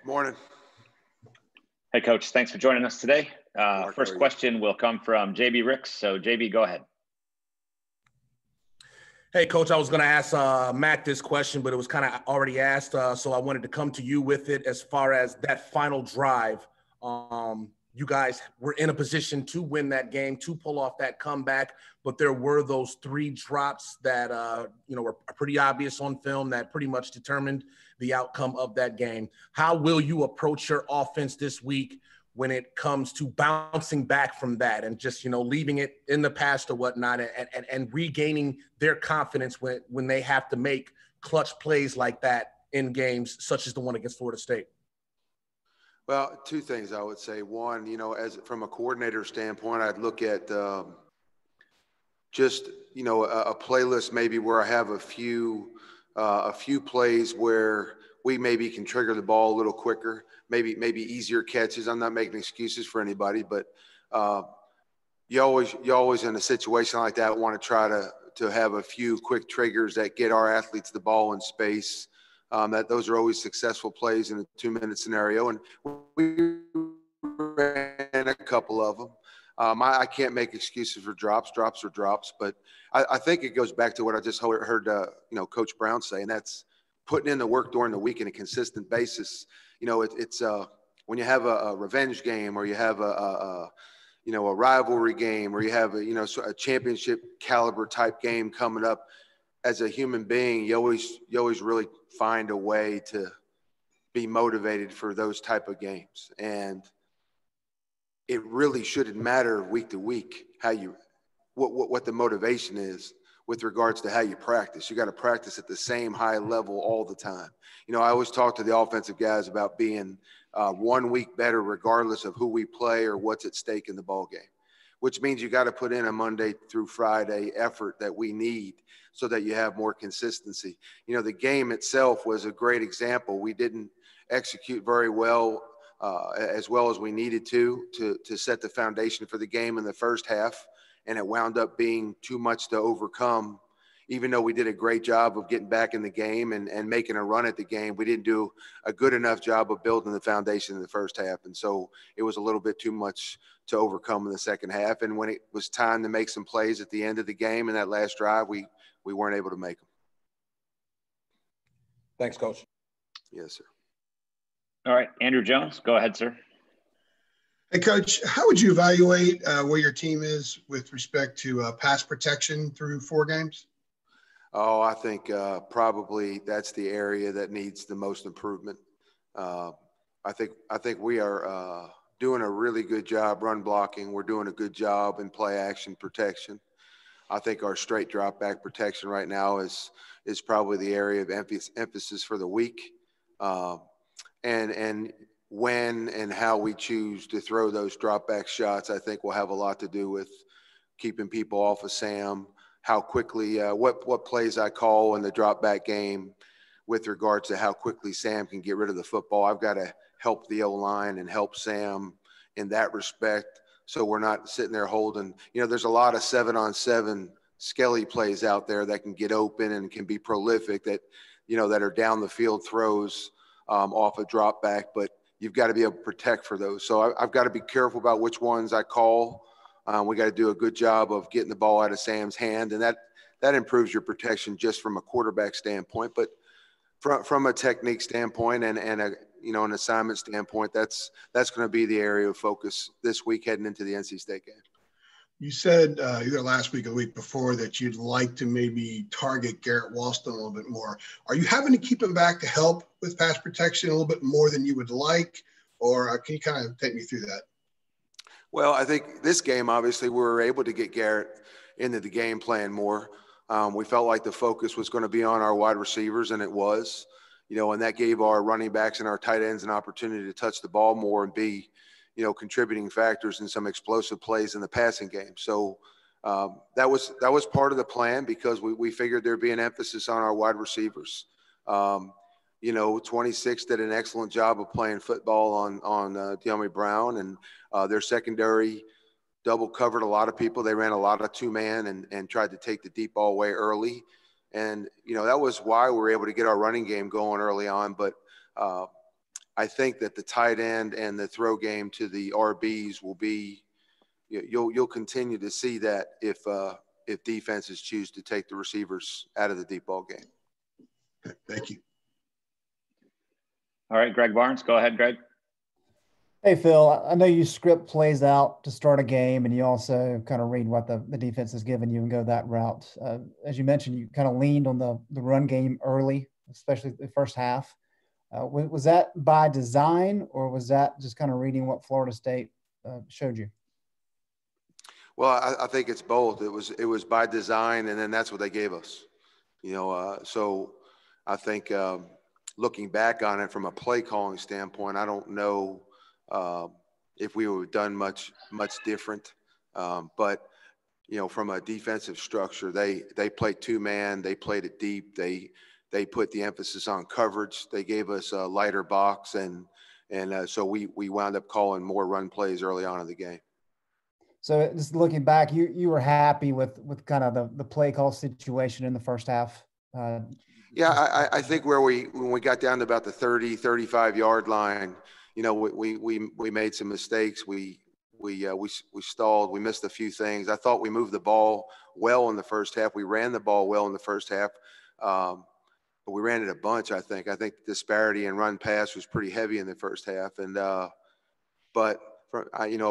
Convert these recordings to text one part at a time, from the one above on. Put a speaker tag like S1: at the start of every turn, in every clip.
S1: Morning.
S2: Hey, Coach. Thanks for joining us today.
S1: Mark,
S2: First question will come from JB Ricks. So, JB, go ahead.
S3: Hey, Coach, I was going to ask Matt this question, but it was kind of already asked, so I wanted to come to you with it as far as that final drive. You guys were in a position to win that game, to pull off that comeback, but there were those 3 drops that, were pretty obvious on film that pretty much determined the outcome of that game. How will you approach your offense this week when it comes to bouncing back from that and just, leaving it in the past or whatnot and regaining their confidence when they have to make clutch plays like that in games such as the one against Florida State?
S1: Well, 2 things I would say. One, as from a coordinator standpoint, I'd look at a playlist maybe where I have a few plays where we maybe can trigger the ball a little quicker, maybe easier catches. I'm not making excuses for anybody, but you always in a situation like that want to try to have a few quick triggers that get our athletes the ball in space. Those are always successful plays in a 2-minute scenario, and we ran a couple of them. I can't make excuses for drops. Drops are drops, but I think it goes back to what I just heard Coach Brown say, and that's putting in the work during the week on a consistent basis. It's when you have a revenge game, or you have a rivalry game, or you have a championship caliber type game coming up. As a human being, you always really find a way to be motivated for those type of games. And it really shouldn't matter week to week what the motivation is with regards to how you practice. You got to practice at the same high level all the time. I always talk to the offensive guys about being 1 week better regardless of who we play or what's at stake in the ball game, which means you got to put in a Monday through Friday effort that we need so that you have more consistency. The game itself was a great example. We didn't execute very well as we needed to set the foundation for the game in the first half, and it wound up being too much to overcome. Even though we did a great job of getting back in the game and making a run at the game, we didn't do a good enough job of building the foundation in the first half. And so it was a little bit too much to overcome in the second half. And when it was time to make some plays at the end of the game in that last drive, we weren't able to make them.
S3: Thanks, Coach.
S1: Yes, sir.
S2: All right, Andrew Jones, go ahead, sir.
S4: Hey, Coach, how would you evaluate where your team is with respect to pass protection through 4 games?
S1: Oh, I think probably that's the area that needs the most improvement. I think we are doing a really good job run blocking. We're doing a good job in play action protection. I think our straight drop back protection right now is probably the area of emphasis for the week. And when and how we choose to throw those drop back shots, I think will have a lot to do with keeping people off of Sam, how quickly, what plays I call in the drop back game with regards to how quickly Sam can get rid of the football. I've got to help the O-line and help Sam in that respect, so we're not sitting there holding. There's a lot of 7-on-7 skelly plays out there that can get open and can be prolific that are down the field throws off a drop back, but you've got to be able to protect for those. So I've got to be careful about which ones I call. We got to do a good job of getting the ball out of Sam's hand, and that improves your protection just from a quarterback standpoint. But from a technique standpoint and an assignment standpoint, that's going to be the area of focus this week heading into the NC State game.
S4: You said either last week or the week before that you'd like to maybe target Garrett Walston a little bit more. Are you having to keep him back to help with pass protection a little bit more than you would like, or can you kind of take me through that?
S1: Well, I think this game, obviously, we were able to get Garrett into the game plan more. We felt like the focus was going to be on our wide receivers, and it was, and that gave our running backs and our tight ends an opportunity to touch the ball more and be, contributing factors in some explosive plays in the passing game. So that was part of the plan because we figured there'd be an emphasis on our wide receivers. 26 did an excellent job of playing football on De'Ami Brown, and their secondary double covered a lot of people. They ran a lot of 2-man and tried to take the deep ball away early. And, that was why we were able to get our running game going early on. But I think that the tight end and the throw game to the RBs will be, you'll continue to see that if defenses choose to take the receivers out of the deep ball game.
S4: Okay, thank you.
S2: All right, Greg Barnes, go ahead, Greg.
S5: Hey, Phil, I know you script plays out to start a game, and you also kind of read what the defense has given you and go that route. As you mentioned, you kind of leaned on the run game early, especially the first half. Was that by design, or was that just kind of reading what Florida State showed you?
S1: Well, I think it's both. It was by design, and then that's what they gave us. So I think looking back on it from a play calling standpoint, I don't know if we would have done much different. But from a defensive structure, they played 2-man. They played it deep. They put the emphasis on coverage. They gave us a lighter box, and so we wound up calling more run plays early on in the game.
S5: So just looking back, you were happy with kind of the play call situation in the first half?
S1: Yeah, I think when we got down to about the 30, 35-yard line, we made some mistakes. We stalled. We missed a few things. I thought we moved the ball well in the first half. We ran the ball well in the first half, but we ran it a bunch. I think the disparity in run pass was pretty heavy in the first half, and but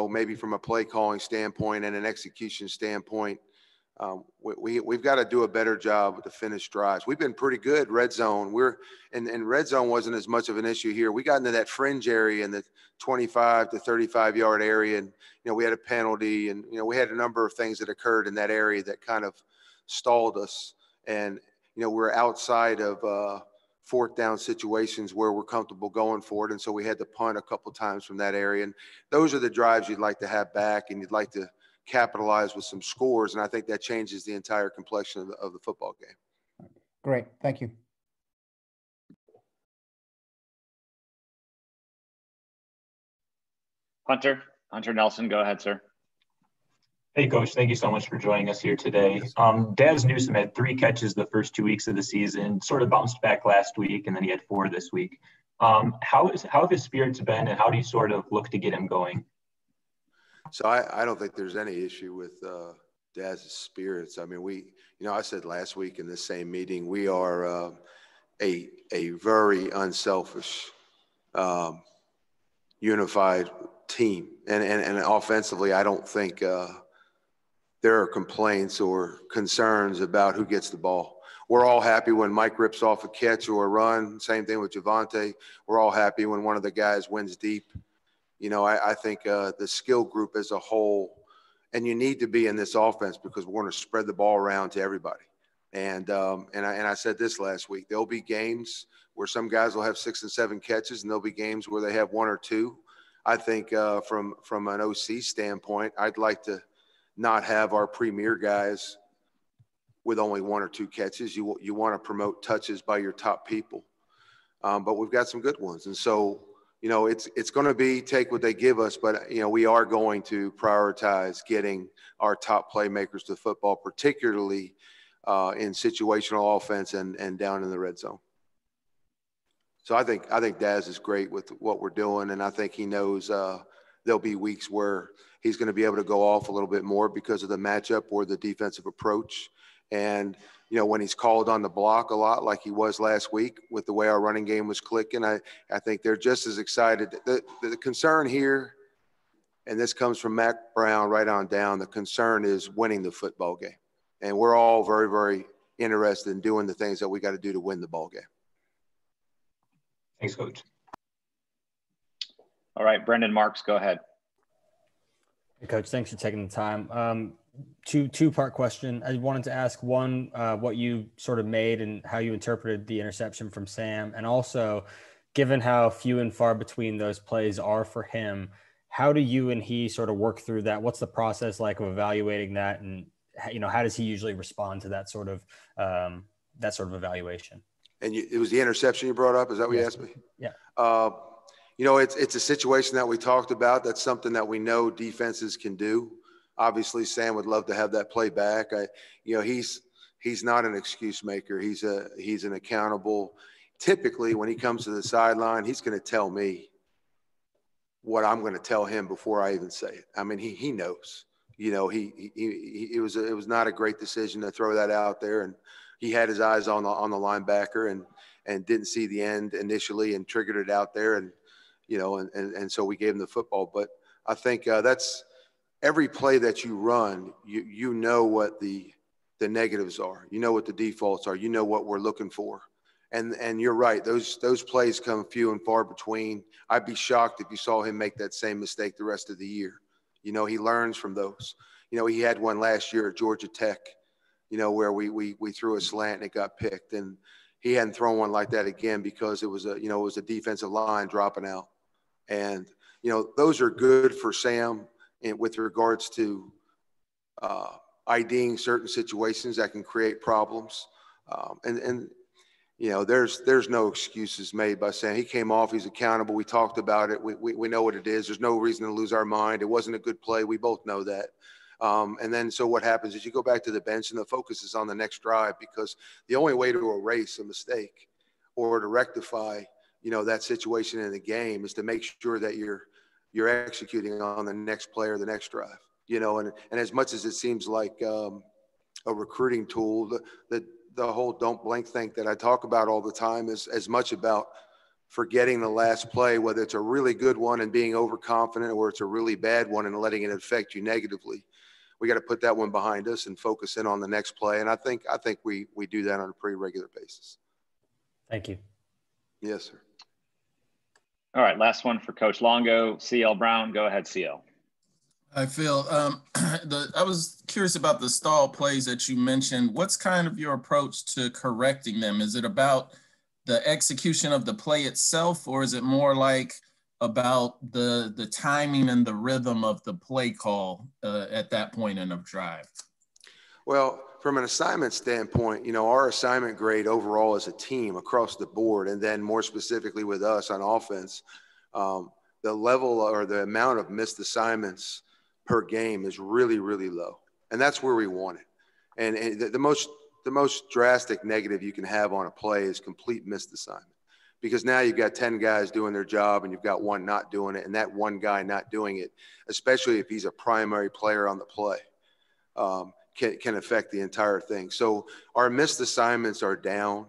S1: maybe from a play calling standpoint and an execution standpoint, we've got to do a better job to finish drives. We've been pretty good red zone. And red zone wasn't as much of an issue here. We got into that fringe area in the 25 to 35-yard area, and we had a penalty, and we had a number of things that occurred in that area that kind of stalled us. And we're outside of fourth down situations where we're comfortable going for it, and so we had to punt a couple times from that area. And those are the drives you'd like to have back, and you'd like to capitalize with some scores, and I think that changes the entire complexion of the football game.
S5: Great, thank you.
S2: Hunter Nelson, go ahead, sir.
S6: Hey, Coach. Thank you so much for joining us here today. Daz Newsome had 3 catches the first 2 weeks of the season, sort of bounced back last week, and then he had 4 this week. How have his spirits been, and how do you sort of look to get him going?
S1: So I don't think there's any issue with Daz's spirits. I mean, I said last week in the same meeting, we are a very unselfish, unified team. And offensively, I don't think there are complaints or concerns about who gets the ball. We're all happy when Mike rips off a catch or a run. Same thing with Javonte. We're all happy when one of the guys wins deep. I think the skill group as a whole, and you need to be in this offense because we're going to spread the ball around to everybody. And I said this last week, there'll be games where some guys will have 6 and 7 catches, and there'll be games where they have 1 or 2. I think from an OC standpoint, I'd like to not have our premier guys with only 1 or 2 catches. You want to promote touches by your top people. But we've got some good ones. And so, it's going to be take what they give us, but, we are going to prioritize getting our top playmakers to football, particularly in situational offense and down in the red zone. So I think Daz is great with what we're doing, and I think he knows there'll be weeks where he's going to be able to go off a little bit more because of the matchup or the defensive approach. And, when he's called on the block a lot like he was last week with the way our running game was clicking, I think they're just as excited. The concern here, and this comes from Mac Brown right on down, the concern is winning the football game. And we're all very, very interested in doing the things that we got to do to win the ball game.
S6: Thanks, Coach.
S2: All right, Brendan Marks, go ahead.
S7: Hey, Coach, thanks for taking the time. Two-part question. I wanted to ask one, what you sort of made and how you interpreted the interception from Sam, and also, given how few and far between those plays are for him, how do you and he sort of work through that? What's the process like of evaluating that, and how does he usually respond to that sort of evaluation? And
S1: it was the interception you brought up. Is that what you asked me?
S7: Yeah.
S1: It's a situation that we talked about. That's something that we know defenses can do. Obviously, Sam would love to have that play back. He's not an excuse maker. He's an accountable. typically when he comes to the sideline, he's going to tell me what I'm going to tell him before I even say it. I mean, he knows, you know, it was not a great decision to throw that out there. And he had his eyes on the linebacker and didn't see the end initially and triggered it out there. And, you know, and so we gave him the football. But I think that's every play that you run, you know what the negatives are, you know what the defaults are, you know what we're looking for. And you're right, those plays come few and far between. I'd be shocked if you saw him make that same mistake the rest of the year. You know, he learns from those. You know, he had one last year at Georgia Tech, you know, where we threw a slant and it got picked. And he hadn't thrown one like that again because it was a defensive line dropping out. And, you know, those are good for Sam with regards to IDing certain situations that can create problems. And you know, there's no excuses made by saying he came off, he's accountable. We talked about it. We know what it is. There's no reason to lose our mind. It wasn't a good play. We both know that. And then so what happens is you go back to the bench and the focus is on the next drive, because the only way to erase a mistake or to rectify, you know, that situation in the game is to make sure that you're executing on the next play or the next drive, you know, and as much as it seems like a recruiting tool, the whole don't blank thing that I talk about all the time is as much about forgetting the last play, whether it's a really good one and being overconfident or it's a really bad one and letting it affect you negatively. We got to put that one behind us and focus in on the next play. And I think we do that on a pretty regular basis.
S7: Thank you.
S1: Yes, sir.
S2: All right, last one for Coach Longo. CL Brown, go ahead, CL.
S8: Hi, Phil. I was curious about the stall plays that you mentioned. What's kind of your approach to correcting them? Is it about the execution of the play itself, or is it more like about the timing and the rhythm of the play call at that point in a drive?
S1: Well, from an assignment standpoint, you know, our assignment grade overall as a team across the board, and then more specifically with us on offense, the level or the amount of missed assignments per game is really, really low. And that's where we want it. And the most drastic negative you can have on a play is complete missed assignment, because now you've got 10 guys doing their job and you've got one not doing it. And that one guy not doing it, especially if he's a primary player on the play, can affect the entire thing. So our missed assignments are down.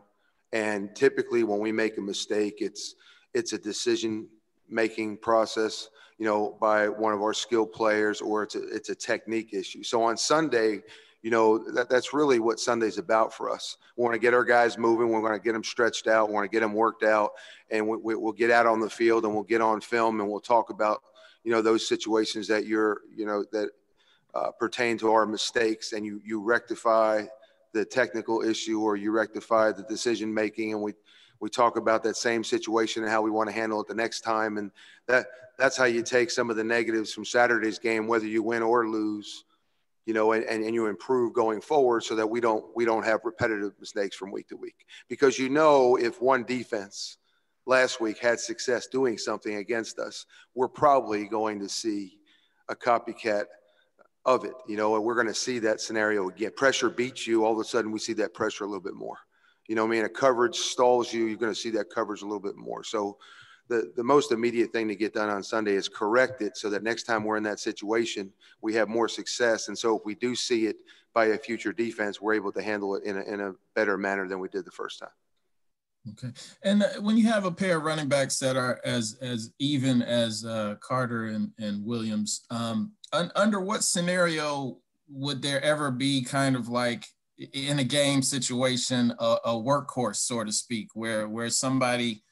S1: And typically when we make a mistake, it's a decision-making process, you know, by one of our skilled players, or it's a technique issue. So on Sunday, you know, that's really what Sunday's about for us. We want to get our guys moving. We're going to get them stretched out. We want to get them worked out, and we'll get out on the field and we'll get on film and we'll talk about, you know, those situations that that pertain to our mistakes, and you rectify the technical issue or you rectify the decision-making, and we talk about that same situation and how we want to handle it the next time. And that's how you take some of the negatives from Saturday's game, whether you win or lose, you know, and you improve going forward, so that we don't have repetitive mistakes from week to week. Because, you know, if one defense last week had success doing something against us, we're probably going to see a copycat of it, you know, and we're going to see that scenario again. Pressure beats you, all of a sudden we see that pressure a little bit more. You know what I mean? A coverage stalls you, you're going to see that coverage a little bit more. So the most immediate thing to get done on Sunday is correct it, so that next time we're in that situation, we have more success. And so if we do see it by a future defense, we're able to handle it in a better manner than we did the first time.
S8: Okay. And when you have a pair of running backs that are as even as Carter and Williams, under what scenario would there ever be kind of like in a game situation, a workhorse, so to speak, where somebody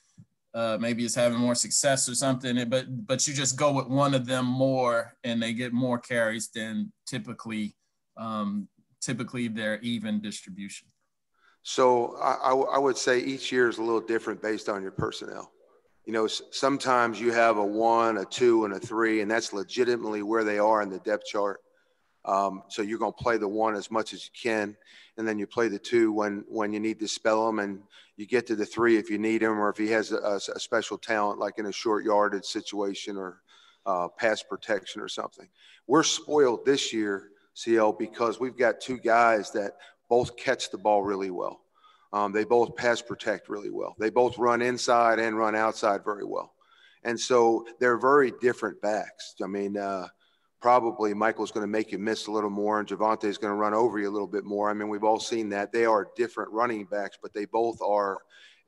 S8: maybe is having more success or something, but you just go with one of them more and they get more carries than typically their even distribution?
S1: So I would say each year is a little different based on your personnel. You know, sometimes you have a 1, a 2, and a 3, and that's legitimately where they are in the depth chart. So you're going to play the 1 as much as you can, and then you play the 2 when you need to spell them, and you get to the 3 if you need him, or if he has a special talent, like in a short yardage situation or pass protection or something. We're spoiled this year, CL, because we've got 2 guys that both catch the ball really well. They both pass protect really well. They both run inside and run outside very well. And so they're very different backs. I mean, probably Michael's going to make you miss a little more, and Javonte's going to run over you a little bit more. I mean, we've all seen that. They are different running backs, but they both are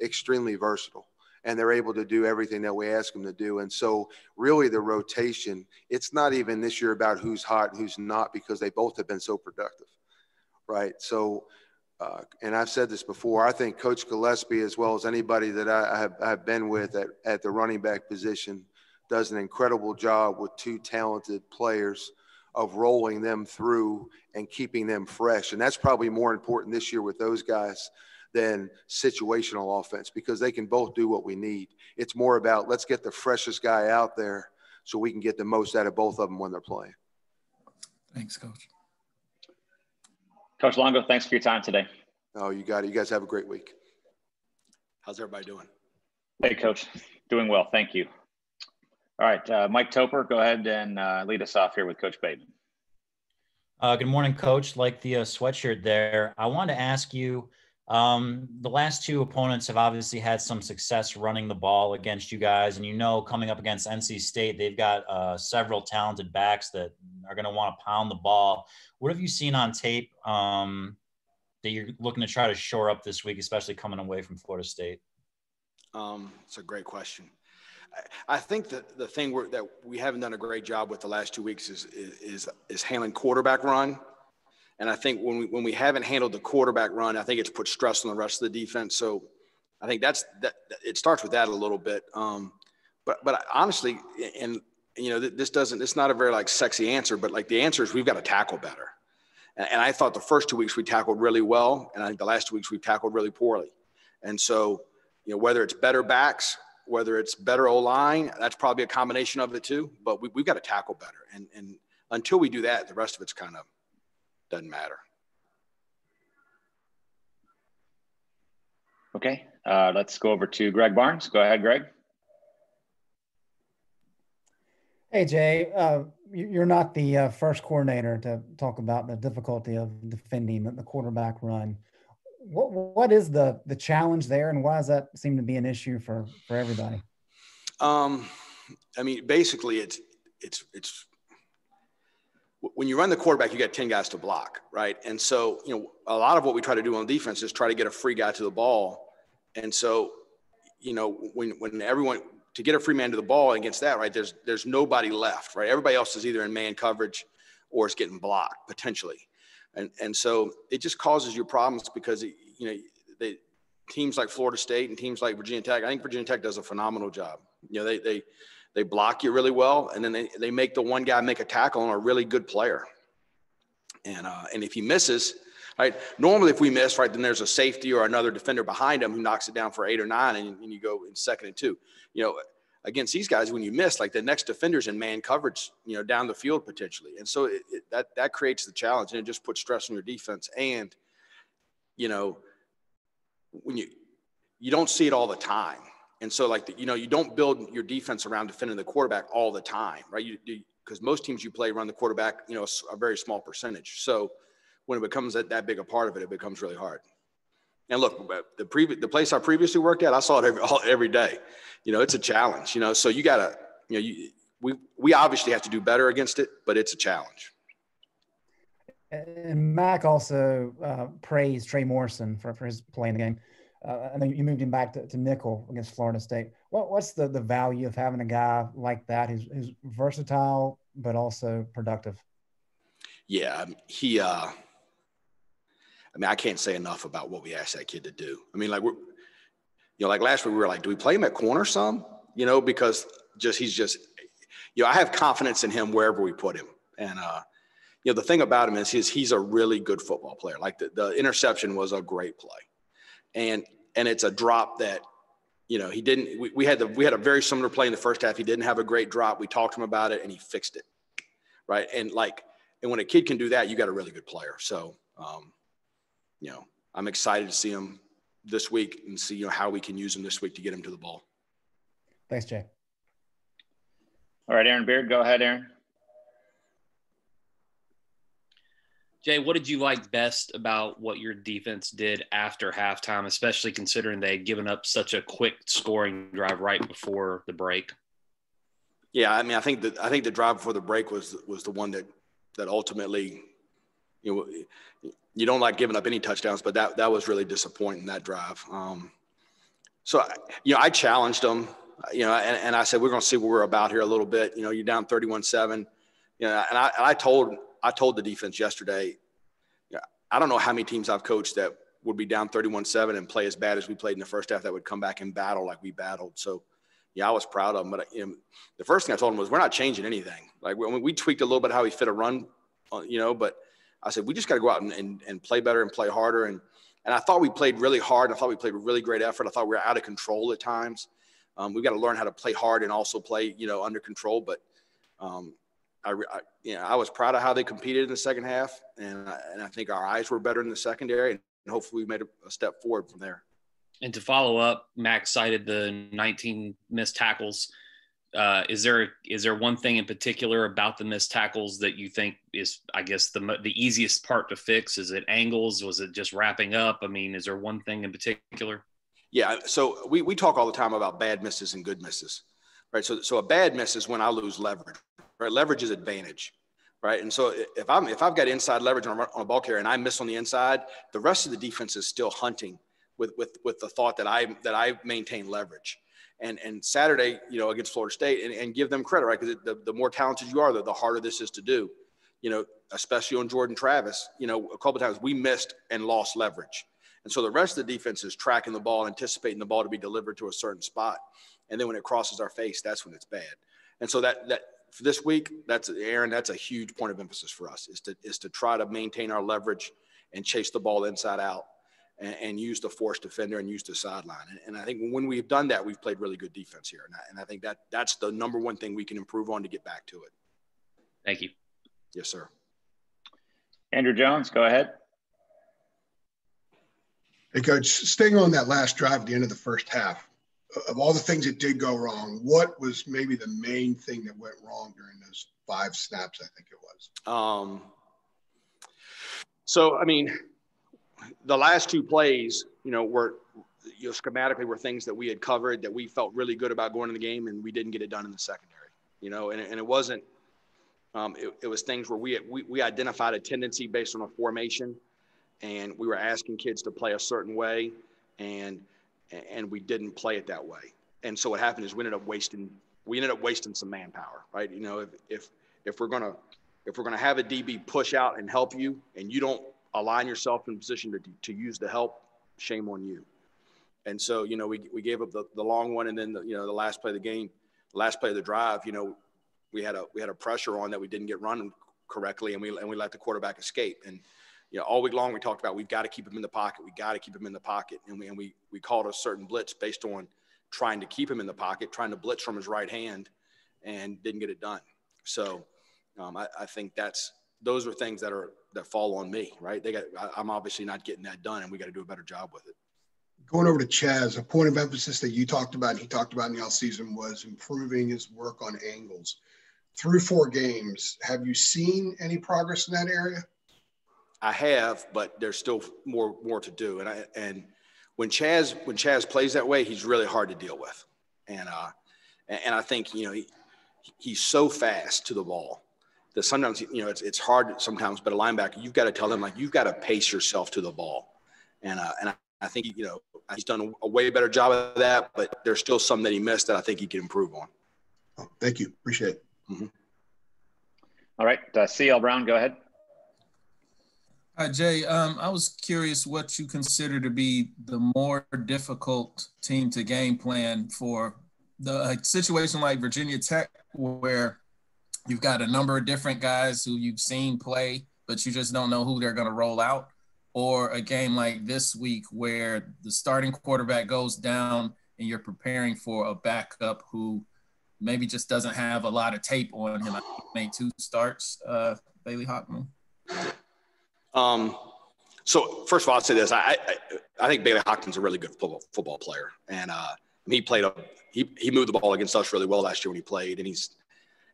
S1: extremely versatile, and they're able to do everything that we ask them to do. And so really the rotation, it's not even this year about who's hot and who's not, because they both have been so productive, right? So, and I've said this before, I think Coach Gillespie, as well as anybody that I've been with at the running back position, does an incredible job with two talented players of rolling them through and keeping them fresh. And that's probably more important this year with those guys than situational offense, because they can both do what we need. It's more about, let's get the freshest guy out there so we can get the most out of both of them when they're playing.
S8: Thanks, Coach.
S2: Coach Longo, thanks for your time today.
S1: Oh, you got it. You guys have a great week.
S9: How's everybody doing?
S2: Hey, Coach. Doing well. Thank you. All right, Mike Topper, go ahead and lead us off here with Coach Bateman.
S10: Good morning, Coach. Like the sweatshirt there, I wanted to ask you, the last two opponents have obviously had some success running the ball against you guys. And, coming up against NC State, they've got several talented backs that are going to want to pound the ball. What have you seen on tape that you're looking to try to shore up this week, especially coming away from Florida State?
S9: It's a great question. I think that the thing that we haven't done a great job with the last 2 weeks is handling quarterback run. And I think when we haven't handled the quarterback run, I think it's put stress on the rest of the defense. So I think that it starts with that a little bit. But honestly, and it's not a very sexy answer, but the answer is we've got to tackle better. And I thought the first 2 weeks we tackled really well, and I think the last 2 weeks we tackled really poorly. And so, whether it's better backs, whether it's better O-line, that's probably a combination of it too. But we've got to tackle better. And until we do that, the rest of it's kind of doesn't matter.
S2: Okay, let's go over to Greg Barnes. Go ahead, Greg.
S5: Hey, Jay, you're not the first coordinator to talk about the difficulty of defending the quarterback run. What is the challenge there, and why does that seem to be an issue for everybody?
S9: Basically, it's when you run the quarterback, you got 10 guys to block, right? And so, a lot of what we try to do on defense is try to get a free guy to the ball. And so, when everyone to get a free man to the ball against that, right? There's nobody left, right? Everybody else is either in man coverage or is getting blocked potentially. And so it just causes you problems because, the teams like Florida State and teams like Virginia Tech, I think Virginia Tech does a phenomenal job. They block you really well, and then they make the one guy make a tackle on a really good player. And if he misses, right, normally if we miss, right, then there's a safety or another defender behind him who knocks it down for 8 or 9, and you go in 2nd and 2. Against these guys, when you miss, the next defender's in man coverage, down the field potentially. And so that creates the challenge, and it just puts stress on your defense. And, when you don't see it all the time. And so you don't build your defense around defending the quarterback all the time, right? Because most teams you play run the quarterback, a very small percentage. So when it becomes that big a part of it, it becomes really hard. And look, the place I previously worked at, I saw it every day. It's a challenge. So you gotta, we obviously have to do better against it, but it's a challenge.
S5: And Mac also praised Trey Morrison for his play in the game. I know you moved him back to nickel against Florida State. What's the value of having a guy like that who's versatile but also productive?
S9: Yeah, I can't say enough about what we asked that kid to do. Last week we were like, do we play him at corner some? Because he's just, I have confidence in him wherever we put him. And, the thing about him is he's a really good football player. The interception was a great play. And it's a drop that, he didn't, we had a very similar play in the first half. He didn't have a great drop. We talked to him about it and he fixed it. Right. And when a kid can do that, you got a really good player. So, I'm excited to see him this week and see, how we can use him this week to get him to the ball.
S5: Thanks, Jay.
S2: All right, Aaron Beard, go ahead, Aaron.
S11: Jay, what did you like best about what your defense did after halftime, especially considering they had given up such a quick scoring drive right before the break?
S9: Yeah, I mean, I think the drive before the break was the one that ultimately, you don't like giving up any touchdowns, but that was really disappointing, that drive. So I challenged them, and I said, we're going to see what we're about here a little bit. You're down 31-7, and I told the defense yesterday, I don't know how many teams I've coached that would be down 31-7 and play as bad as we played in the first half, that would come back and battle like we battled. So, I was proud of them. But the first thing I told them was, we're not changing anything. Like, we tweaked a little bit how we fit a run, but I said, we just got to go out and play better and play harder. And I thought we played really hard. I thought we played with really great effort. I thought we were out of control at times. We've got to learn how to play hard and also play, under control. But I was proud of how they competed in the second half. And I think our eyes were better in the secondary. And hopefully we made a step forward from there.
S11: And to follow up, Max cited the 19 missed tackles. Is there one thing in particular about the missed tackles that you think is, I guess, the easiest part to fix? Is it angles? Was it just wrapping up? I mean, is there one thing in particular?
S9: Yeah. So we talk all the time about bad misses and good misses, right? So a bad miss is when I lose leverage, right? Leverage is advantage, right? And so if I've got inside leverage on a ball carrier and I miss on the inside, the rest of the defense is still hunting with the thought that I maintain leverage. And Saturday, against Florida State, and give them credit, right? Because the more talented you are, the harder this is to do, especially on Jordan Travis. A couple of times we missed and lost leverage. And so the rest of the defense is tracking the ball, anticipating the ball to be delivered to a certain spot. And then when it crosses our face, that's when it's bad. And so that for this week, that's a huge point of emphasis for us, is to try to maintain our leverage and chase the ball inside out. And use the force defender and use the sideline. And I think when we've done that, we've played really good defense here. And I think that's the number one thing we can improve on to get back to it.
S11: Thank you.
S9: Yes, sir.
S2: Andrew Jones, go ahead.
S4: Hey, Coach, staying on that last drive at the end of the first half, of all the things that did go wrong, what was maybe the main thing that went wrong during those 5 snaps, I think it was?
S9: So, I mean, the last 2 plays, were schematically were things that we had covered that we felt really good about going in the game, and we didn't get it done in the secondary. And it wasn't. It was things where we identified a tendency based on a formation, and we were asking kids to play a certain way, and we didn't play it that way. And so what happened is we ended up wasting some manpower, right? If we're gonna have a DB push out and help you, and you don't align yourself in position to use the help, shame on you. And so, we gave up the long one, and then the last play of the game, last play of the drive, we had a pressure on that we didn't get run correctly, and we let the quarterback escape. And all week long we talked about, we've got to keep him in the pocket. We got to keep him in the pocket, and we called a certain blitz based on trying to keep him in the pocket, trying to blitz from his right hand, and didn't get it done. So I think those are things that fall on me, right? I'm obviously not getting that done, and we got to do a better job with it.
S4: Going over to Chaz, a point of emphasis that you talked about and he talked about in the offseason was improving his work on angles. Through 4 games, have you seen any progress in that area?
S9: I have, but there's still more to do. And when Chaz plays that way, he's really hard to deal with. And I think he's so fast to the ball that sometimes it's hard sometimes. But a linebacker, you've got to tell them, you've got to pace yourself to the ball. And I think he's done a way better job of that. But there's still some that he missed that I think he can improve on.
S4: Oh, thank you, appreciate it.
S9: Mm-hmm.
S2: All right, CL Brown, go ahead.
S8: Hi, Jay. I was curious what you consider to be the more difficult team to game plan for the situation like Virginia Tech, where you've got a number of different guys who you've seen play, but you just don't know who they're going to roll out, or a game like this week where the starting quarterback goes down and you're preparing for a backup who maybe just doesn't have a lot of tape on him. I think he made 2 starts, Bailey Hockman.
S9: So first of all, I'll say this. I think Bailey Hockman's a really good football player. And he moved the ball against us really well last year when he played. And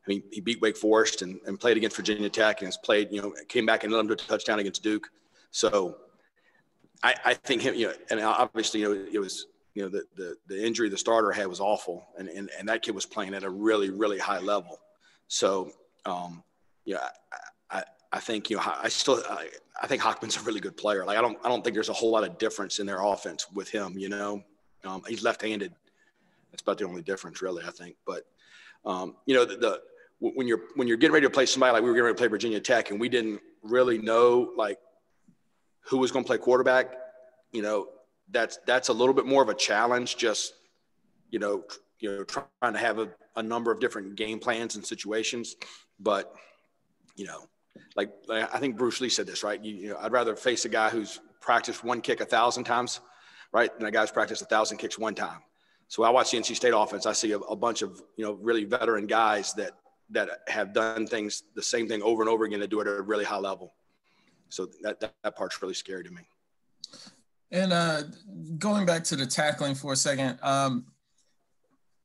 S9: I mean, he beat Wake Forest and played against Virginia Tech and has played, came back and led him to a touchdown against Duke. So I think him, and obviously, it was, the injury the starter had was awful. And that kid was playing at a really, really high level. So, I think, I think Hockman's a really good player. Like, I don't think there's a whole lot of difference in their offense with him, he's left-handed. That's about the only difference really, I think. But, when you're getting ready to play somebody, like we were getting ready to play Virginia Tech and we didn't really know like who was going to play quarterback, that's a little bit more of a challenge, just, trying to have a number of different game plans and situations. But, like I think Bruce Lee said this, right? I'd rather face a guy who's practiced one kick 1,000 times, right, than a guy who's practiced 1,000 kicks one time. So I watch the NC State offense. I see a bunch of, really veteran guys that have done things, the same thing over and over again, to do it at a really high level. So that part's really scary to me.
S8: And going back to the tackling for a second,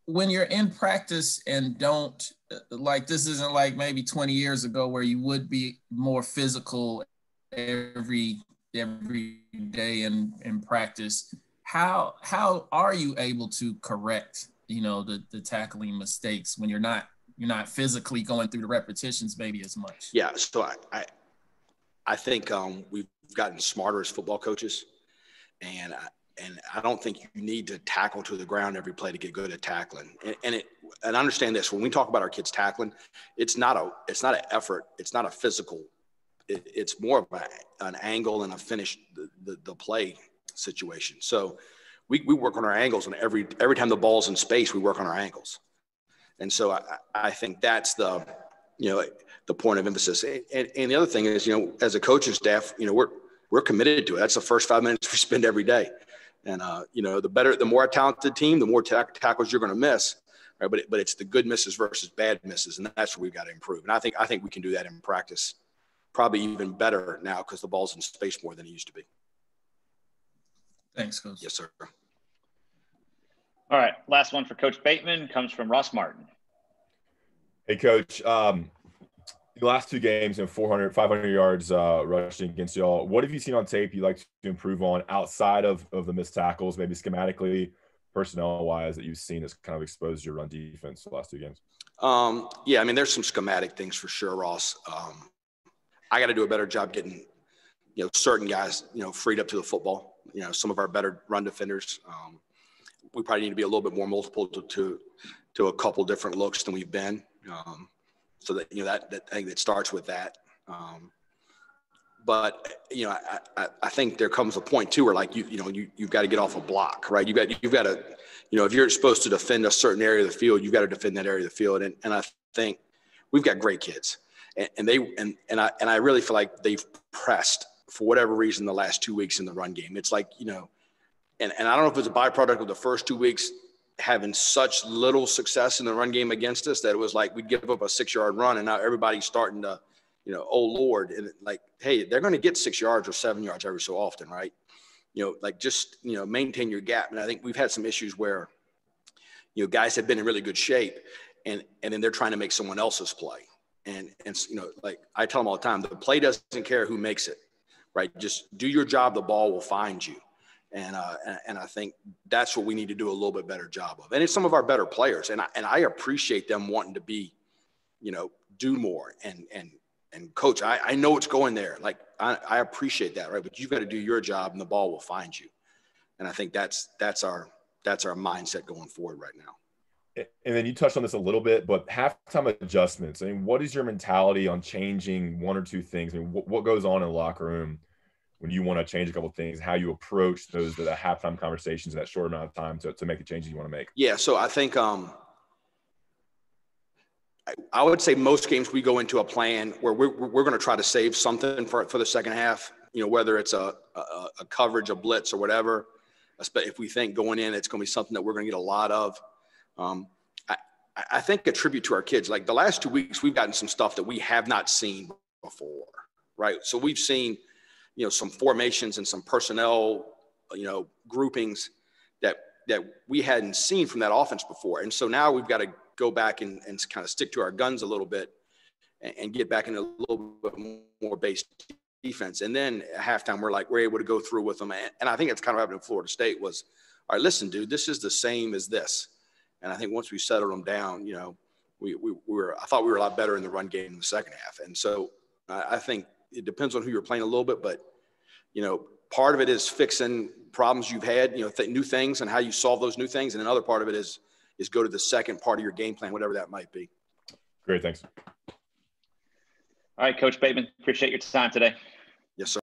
S8: when you're in practice and don't, like, this isn't like maybe 20 years ago where you would be more physical every day in practice. How are you able to correct, the tackling mistakes when you're not physically going through the repetitions maybe as much?
S9: Yeah. So I think we've gotten smarter as football coaches, and I don't think you need to tackle to the ground every play to get good at tackling. And understand this, when we talk about our kids tackling, it's not an effort. It's not a physical. It's more of an angle and a finish the play situation. So we work on our angles, and every time the ball's in space, we work on our angles. And so I think that's the point of emphasis. And the other thing is, as a coaching staff, we're committed to it. That's the first 5 minutes we spend every day. And, the more talented team, the more tackles you're going to miss. Right? But it's the good misses versus bad misses. And that's where we've got to improve. And I think we can do that in practice, probably even better now because the ball's in space more than it used to be.
S8: Thanks, Coach.
S9: Yes, sir.
S2: All right. Last one for Coach Bateman comes from Ross Martin.
S12: Hey, Coach. The last two games, 500 yards rushing against y'all. What have you seen on tape you'd like to improve on outside of the missed tackles, maybe schematically, personnel-wise, that you've seen that's kind of exposed your run defense the last two games?
S9: Yeah, I mean, there's some schematic things for sure, Ross. I got to do a better job getting, certain guys, freed up to the football. Some of our better run defenders. We probably need to be a little bit more multiple to a couple different looks than we've been. So that, that thing that starts with that. But, I think there comes a point too, where like, you've got to get off a block, right? You've got to, if you're supposed to defend a certain area of the field, you've got to defend that area of the field. And I think we've got great kids and I really feel like they've pressed for whatever reason the last 2 weeks in the run game. It's like, and I don't know if it's a byproduct of the first 2 weeks having such little success in the run game against us that it was like we'd give up a 6-yard run and now everybody's starting to, oh Lord, and like, hey, they're going to get 6 yards or 7 yards every so often, right? Like just, maintain your gap. And I think we've had some issues where, guys have been in really good shape and then they're trying to make someone else's play. And like I tell them all the time, the play doesn't care who makes it, right? Just do your job. The ball will find you. And I think that's what we need to do a little bit better job of. And it's some of our better players. And I appreciate them wanting to be, do more. And coach, I know it's going there. Like I appreciate that, right? But you've got to do your job and the ball will find you. And I think that's our mindset going forward right now.
S12: And then you touched on this a little bit, but halftime adjustments. I mean, what is your mentality on changing one or two things? I mean, what goes on in the locker room when you want to change a couple of things, how you approach the halftime conversations in that short amount of time to make the changes you want to make? Yeah.
S9: So I think I would say most games we go into a plan where we're going to try to save something for the second half, whether it's a coverage, a blitz or whatever. If we think going in, it's going to be something that we're going to get a lot of. I think a tribute to our kids, like the last 2 weeks, we've gotten some stuff that we have not seen before. Right. So we've seen, some formations and some personnel, groupings that we hadn't seen from that offense before. And so now we've got to go back and kind of stick to our guns a little bit and get back into a little bit more base defense. And then at halftime, we're able to go through with them. And I think it's kind of happened in Florida State was, all right, listen, dude, this is the same as this. And I think once we settled them down, I thought we were a lot better in the run game in the second half. And so I think it depends on who you're playing a little bit, but, part of it is fixing problems you've had, new things and how you solve those new things. And another part of it is go to the second part of your game plan, whatever that might be.
S12: Great. Thanks.
S2: All right, Coach Bateman, appreciate your time today.
S9: Yes, sir.